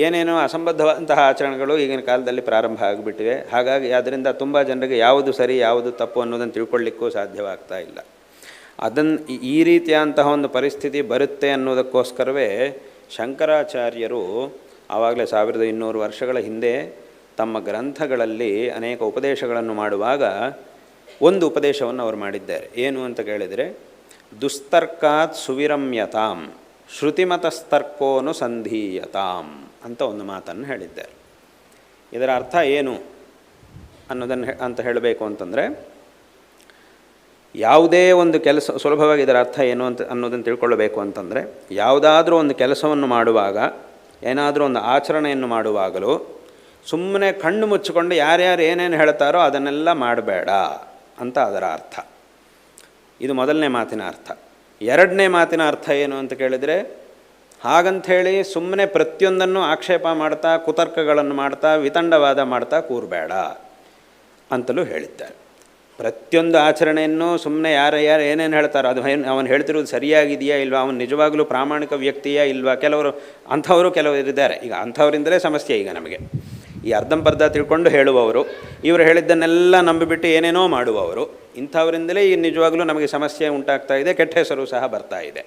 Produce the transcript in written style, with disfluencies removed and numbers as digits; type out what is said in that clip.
ಏನೇನೋ ಅಸಂಬದ್ಧವಾದಂತಹ ಆಚರಣೆಗಳು ಈಗಿನ ಕಾಲದಲ್ಲಿ ಪ್ರಾರಂಭ ಆಗಿಬಿಟ್ಟಿವೆ. ಹಾಗಾಗಿ ಅದರಿಂದ ತುಂಬ ಜನರಿಗೆ ಯಾವುದು ಸರಿ ಯಾವುದು ತಪ್ಪು ಅನ್ನೋದನ್ನು ತಿಳ್ಕೊಳ್ಳಿಕ್ಕೂ ಸಾಧ್ಯವಾಗ್ತಾ ಇಲ್ಲ. ಅದನ್ನು ಈ ರೀತಿಯಾದಂತಹ ಒಂದು ಪರಿಸ್ಥಿತಿ ಬರುತ್ತೆ ಅನ್ನೋದಕ್ಕೋಸ್ಕರವೇ ಶಂಕರಾಚಾರ್ಯರು ಆವಾಗಲೇ 1200 ವರ್ಷಗಳ ಹಿಂದೆ ತಮ್ಮ ಗ್ರಂಥಗಳಲ್ಲಿ ಅನೇಕ ಉಪದೇಶಗಳನ್ನು ಮಾಡುವಾಗ ಒಂದು ಉಪದೇಶವನ್ನು ಅವರು ಮಾಡಿದ್ದಾರೆ. ಏನು ಅಂತ ಕೇಳಿದರೆ, ದುಸ್ತರ್ಕಾತ್ ಸುವಿರಮ್ಯತಾಂ ಶ್ರುತಿಮತಸ್ತರ್ಕೋನು ಸಂಧೀಯತಾಂ ಅಂತ ಒಂದು ಮಾತನ್ನು ಹೇಳಿದ್ದಾರೆ. ಇದರ ಅರ್ಥ ಏನು ಅಂತ ಹೇಳಬೇಕು ಅಂತಂದರೆ, ಯಾವುದೇ ಒಂದು ಕೆಲಸ ಸುಲಭವಾಗಿ ಇದರ ಅರ್ಥ ಏನು ಅನ್ನೋದನ್ನು ತಿಳ್ಕೊಳ್ಳಬೇಕು ಅಂತಂದರೆ, ಯಾವುದಾದ್ರೂ ಒಂದು ಕೆಲಸವನ್ನು ಮಾಡುವಾಗ, ಏನಾದರೂ ಒಂದು ಆಚರಣೆಯನ್ನು ಮಾಡುವಾಗಲೂ ಸುಮ್ಮನೆ ಕಣ್ಣು ಮುಚ್ಚಿಕೊಂಡು ಯಾರ್ಯಾರು ಏನೇನು ಹೇಳ್ತಾರೋ ಅದನ್ನೆಲ್ಲ ಮಾಡಬೇಡ ಅಂತ ಅದರ ಅರ್ಥ. ಇದು ಮೊದಲನೇ ಮಾತಿನ ಅರ್ಥ. ಎರಡನೇ ಮಾತಿನ ಅರ್ಥ ಏನು ಅಂತ ಕೇಳಿದರೆ, ಹಾಗಂಥೇಳಿ ಸುಮ್ಮನೆ ಪ್ರತಿಯೊಂದನ್ನು ಆಕ್ಷೇಪ ಮಾಡ್ತಾ, ಕುತರ್ಕಗಳನ್ನು ಮಾಡ್ತಾ, ವಿತಂಡವಾದ ಮಾಡ್ತಾ ಕೂರಬೇಡ ಅಂತಲೂ ಹೇಳಿದ್ದಾರೆ. ಪ್ರತಿಯೊಂದು ಆಚರಣೆಯನ್ನು ಸುಮ್ಮನೆ ಯಾರು ಏನೇನು ಹೇಳ್ತಾರೋ ಅದು ಅವನು ಹೇಳ್ತಿರೋದು ಸರಿಯಾಗಿದೆಯಾ ಇಲ್ವಾ, ಅವನು ನಿಜವಾಗಲೂ ಪ್ರಾಮಾಣಿಕ ವ್ಯಕ್ತಿಯಾ ಇಲ್ವಾ, ಕೆಲವರು ಇದ್ದಾರೆ. ಈಗ ಅಂಥವರಿಂದಲೇ ಸಮಸ್ಯೆ. ಈಗ ನಮಗೆ ಈ ಅರ್ಧಂಬರ್ಧ ತಿಳ್ಕೊಂಡು ಹೇಳುವವರು, ಇವರು ಹೇಳಿದ್ದನ್ನೆಲ್ಲ ನಂಬಿಬಿಟ್ಟು ಏನೇನೋ ಮಾಡುವವರು, ಇಂಥವರಿಂದಲೇ ಈ ನಿಜವಾಗಲೂ ನಮಗೆ ಸಮಸ್ಯೆ ಉಂಟಾಗ್ತಾ ಇದೆ, ಕೆಟ್ಟ ಹೆಸರು ಸಹ ಬರ್ತಾ ಇದೆ.